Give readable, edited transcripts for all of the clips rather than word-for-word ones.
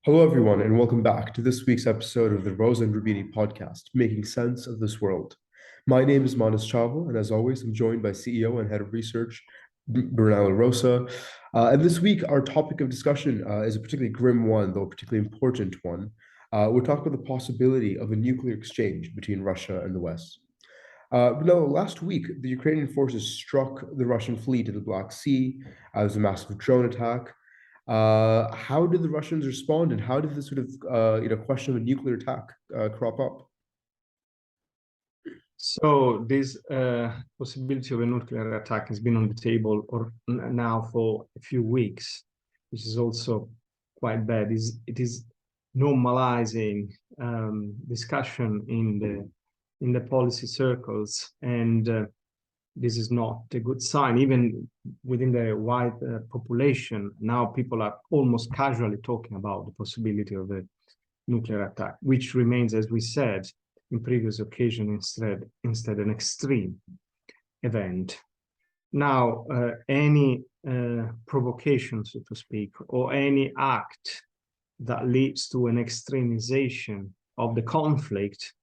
Hello, everyone, and welcome back to this week's episode of the Rosa and Rubini podcast, Making Sense of This World. My name is Manas Chawla, and as always, I'm joined by CEO and Head of Research, Brunello Rosa. And this week, our topic of discussion is a particularly grim one, though a particularly important one. We're talking about the possibility of a nuclear exchange between Russia and the West. Brunello, last week, the Ukrainian forces struck the Russian fleet in the Black Sea. There was a massive drone attack. How did the Russians respond, and how did this sort of question of a nuclear attack crop up? So this possibility of a nuclear attack has been on the table now for a few weeks, which is also quite bad. It is normalizing discussion in the policy circles, and this is not a good sign. Even within the wide population, now people are almost casually talking about the possibility of a nuclear attack, which remains, as we said in previous occasion, instead an extreme event. Now, any provocation, so to speak, or any act that leads to an extremization of the conflict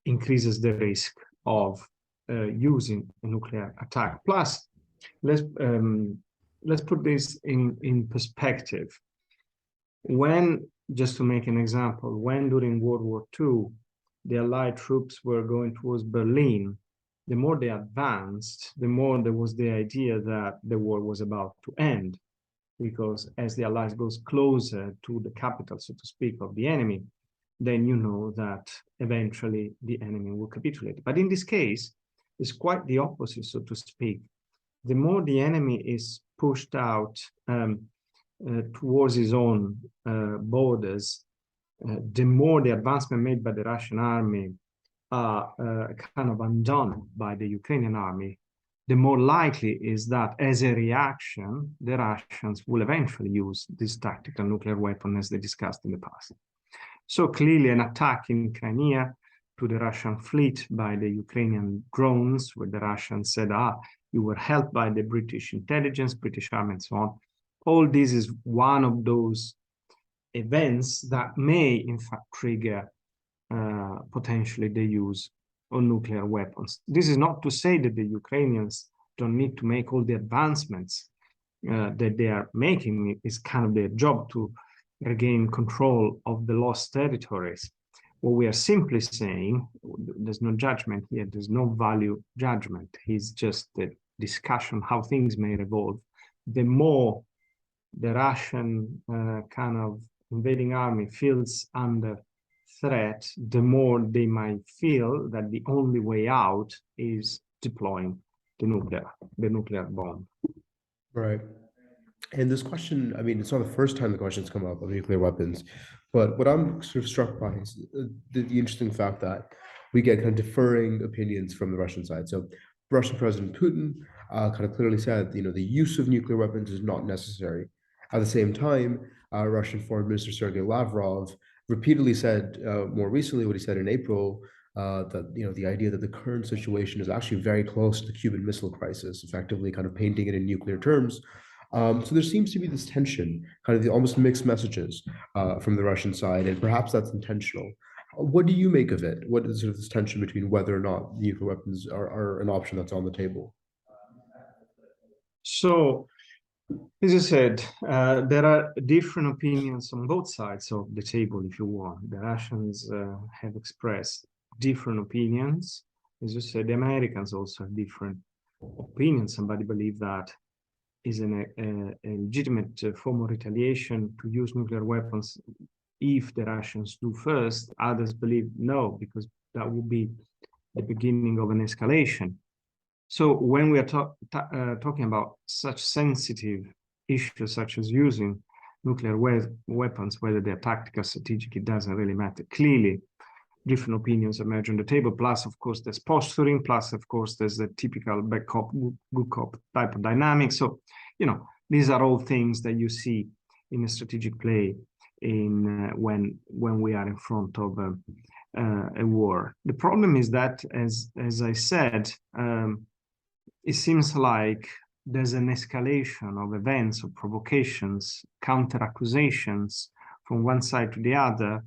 increases the risk of using a nuclear attack. Plus, let's put this in perspective. Just to make an example, when during World War II, the Allied troops were going towards Berlin, the more they advanced, the more there was the idea that the war was about to end, because as the Allies goes closer to the capital, so to speak, of the enemy, then you know that eventually the enemy will capitulate. But in this case, it's quite the opposite, so to speak. The more the enemy is pushed out towards his own borders, the more the advancement made by the Russian army are kind of undone by the Ukrainian army, the more likely is that as a reaction, the Russians will eventually use this tactical nuclear weapon as they discussed in the past. So clearly an attack in Crimea to the Russian fleet by the Ukrainian drones, where the Russians said, you were helped by the British intelligence, British army, and so on. All this is one of those events that may, in fact, trigger potentially the use of nuclear weapons. This is not to say that the Ukrainians don't need to make all the advancements that they are making. It's kind of their job to regain control of the lost territories. What we are simply saying, there's no judgment here, there's no value judgment. It's just a discussion how things may evolve. The more the Russian kind of invading army feels under threat, the more they might feel that the only way out is deploying the nuclear bomb. Right. And this question, I mean, it's not the first time the question's come up of nuclear weapons, but what I'm sort of struck by is the interesting fact that we get kind of differing opinions from the Russian side. So Russian President Putin kind of clearly said, the use of nuclear weapons is not necessary. At the same time, Russian Foreign Minister Sergei Lavrov repeatedly said, more recently, what he said in April, that the idea that the current situation is actually very close to the Cuban Missile Crisis, effectively kind of painting it in nuclear terms. So there seems to be this tension, kind of the almost mixed messages from the Russian side, and perhaps that's intentional. What do you make of it? What is sort of this tension between whether or not nuclear weapons are an option that's on the table? So, as I said, there are different opinions on both sides of the table, if you want. The Russians have expressed different opinions. As you said, the Americans also have different opinions. Somebody believes that is a legitimate form of retaliation to use nuclear weapons if the Russians do first. Others believe no, because that would be the beginning of an escalation. So when we are talking about such sensitive issues, such as using nuclear weapons, whether they're tactical, strategic, it doesn't really matter. Clearly, different opinions emerge on the table. Plus, of course, there's posturing. Plus, of course, there's the typical bad cop, good cop type of dynamic. So, these are all things that you see in a strategic play when we are in front of a war. The problem is that, as I said, it seems like there's an escalation of events, of provocations, counter accusations from one side to the other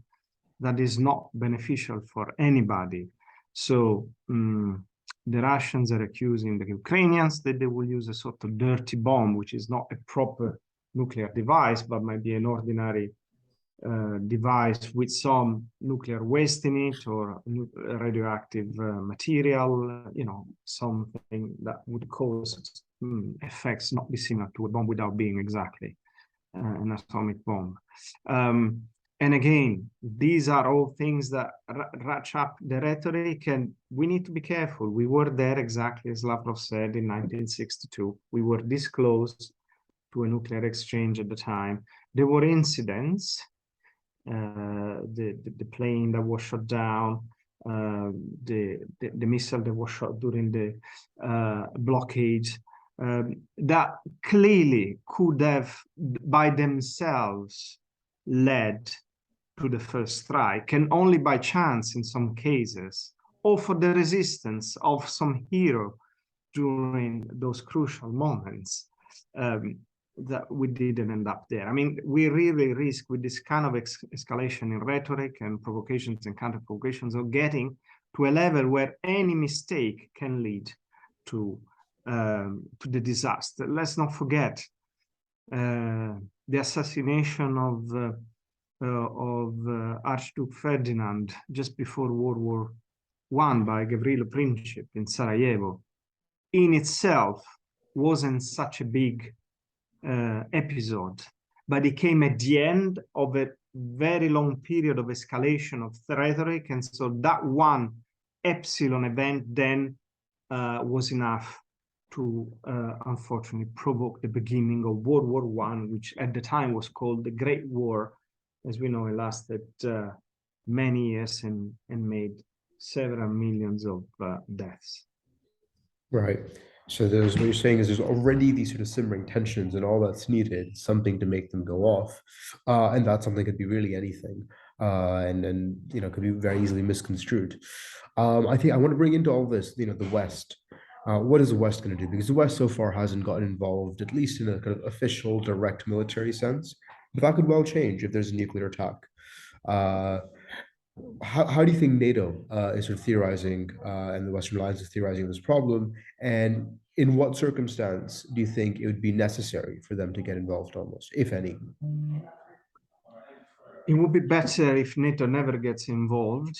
that is not beneficial for anybody. So the Russians are accusing the Ukrainians that they will use a sort of dirty bomb, which is not a proper nuclear device, but might be an ordinary device with some nuclear waste in it or radioactive material, something that would cause effects not dissimilar to a bomb without being exactly an atomic bomb. And again, these are all things that ratchet up the rhetoric, and we need to be careful. We were there, exactly as Lavrov said, in 1962. We were this close to a nuclear exchange at the time. There were incidents, the plane that was shot down, the missile that was shot during the blockade, that clearly could have, by themselves, led to the first strike, and only by chance in some cases, or for the resistance of some hero during those crucial moments, that we didn't end up there. I mean, we really risk with this kind of escalation in rhetoric and provocations and counter provocations of getting to a level where any mistake can lead to the disaster. Let's not forget the assassination of Archduke Ferdinand just before World War I by Gavrilo Princip in Sarajevo. In itself wasn't such a big episode, but it came at the end of a very long period of escalation of rhetoric, and so that one epsilon event then was enough to unfortunately provoke the beginning of World War I, which at the time was called the Great War. As we know, it lasted many years and made several millions of deaths. Right. So there's what you're saying is there's already these sort of simmering tensions, and all that's needed is something to make them go off. And that something could be really anything. And could be very easily misconstrued. I think I want to bring into all this, the West. What is the West going to do? Because the West so far hasn't gotten involved, at least in a kind of official, direct military sense. But that could well change if there's a nuclear attack. How do you think NATO is sort of theorizing, and the Western Alliance is theorizing this problem? And in what circumstance do you think it would be necessary for them to get involved on this, if any? It would be better if NATO never gets involved.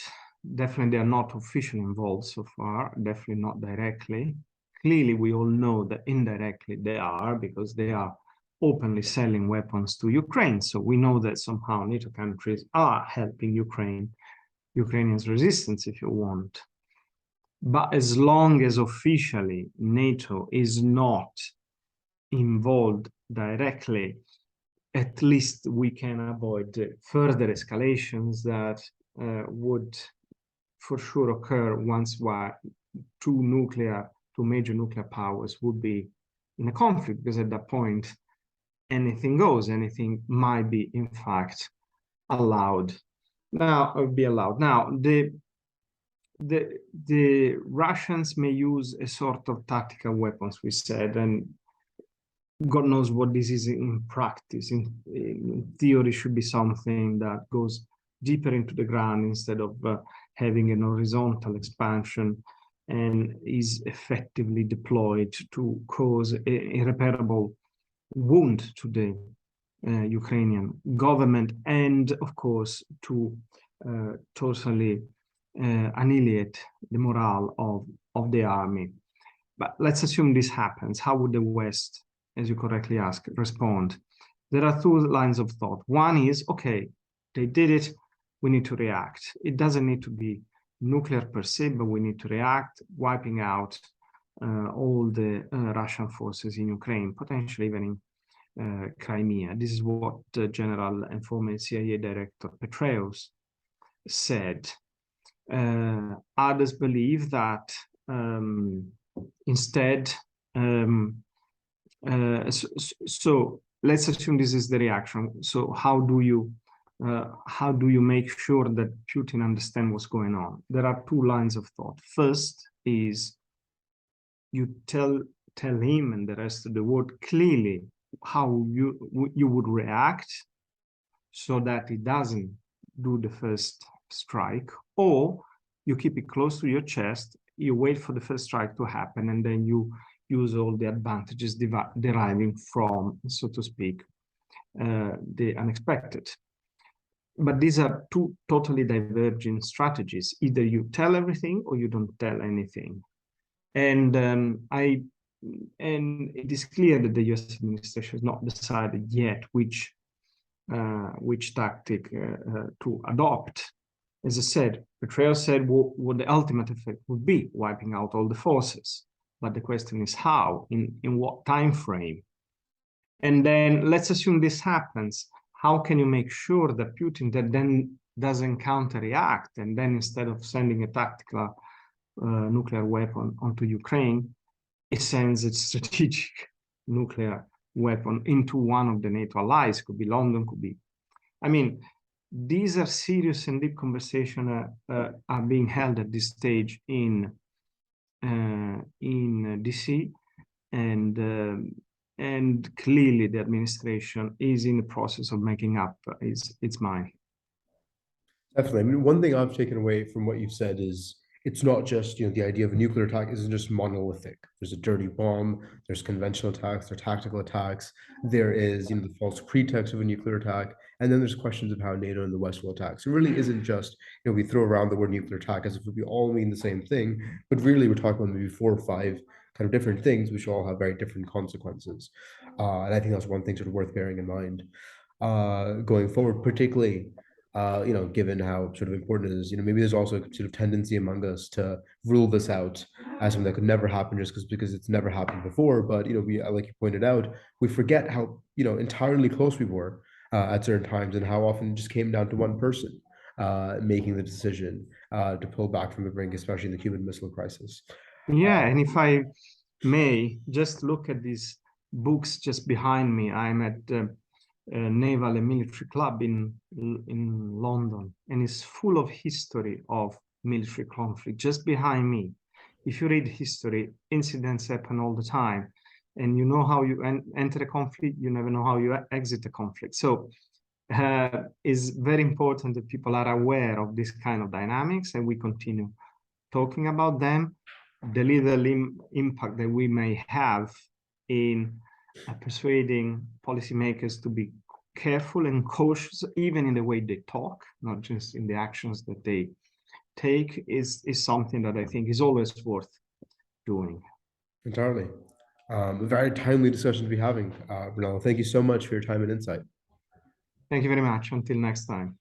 Definitely, they are not officially involved so far, definitely not directly. Clearly, we all know that indirectly they are, because they are openly selling weapons to Ukraine. So we know that somehow NATO countries are helping Ukrainians' resistance, if you want. But as long as officially NATO is not involved directly, at least we can avoid further escalations that would for sure occur once two major nuclear powers would be in a conflict, because at that point, anything goes, anything might be, in fact, allowed. Now, the Russians may use a sort of tactical weapons, we said, and God knows what this is in practice. In theory, should be something that goes deeper into the ground instead of having an horizontal expansion, and is effectively deployed to cause irreparable wound to the Ukrainian government, and of course to totally annihilate the morale of the army. But let's assume this happens. How would the West, as you correctly ask, respond? There are two lines of thought. One is, okay, they did it, we need to react. It doesn't need to be nuclear per se, but we need to react, wiping out all the Russian forces in Ukraine, potentially even in Crimea. This is what General and former CIA Director Petraeus said. Others believe that instead, so let's assume this is the reaction. So how do you make sure that Putin understands what's going on? There are two lines of thought. First is you tell tell him and the rest of the world clearly how you would react so that it doesn't do the first strike, or you keep it close to your chest, you wait for the first strike to happen, and then you use all the advantages deriving from, so to speak, the unexpected. But these are two totally divergent strategies. Either you tell everything or you don't tell anything. And it is clear that the US administration has not decided yet which tactic to adopt. As I said, Petraeus said what the ultimate effect would be, wiping out all the forces. But the question is how, in what time frame? And then let's assume this happens. How can you make sure that Putin that then doesn't counter-react, and then instead of sending a tactical nuclear weapon onto Ukraine, it sends its strategic nuclear weapon into one of the NATO allies? Could be London, could be. I mean, these are serious and deep conversations are being held at this stage in DC, and clearly the administration is in the process of making up its mind. Definitely. I mean, one thing I've taken away from what you've said is it's not just, the idea of a nuclear attack isn't just monolithic. There's a dirty bomb, there's conventional attacks, there's tactical attacks, there is, the false pretext of a nuclear attack, and then there's questions of how NATO and the West will attack. So it really isn't just, we throw around the word nuclear attack as if we all mean the same thing, but really we're talking about maybe 4 or 5 kind of different things, which all have very different consequences. And I think that's one thing sort of worth bearing in mind going forward, particularly given how sort of important it is. Maybe there's also a sort of tendency among us to rule this out as something that could never happen just because it's never happened before. But we, like you pointed out, we forget how entirely close we were at certain times, and how often it just came down to one person making the decision to pull back from the brink, especially in the Cuban Missile Crisis. Yeah, and if I may just look at these books just behind me, I'm at Naval and Military Club in London, and it's full of history of military conflict just behind me. If you read history, incidents happen all the time, and you know how you enter a conflict, you never know how you exit a conflict. So it's very important that people are aware of this kind of dynamics, and we continue talking about them. The little impact that we may have in persuading policymakers to be careful and cautious, even in the way they talk, not just in the actions that they take, is something that I think is always worth doing. Entirely. A very timely discussion to be having, Brunello. Thank you so much for your time and insight. Thank you very much. Until next time.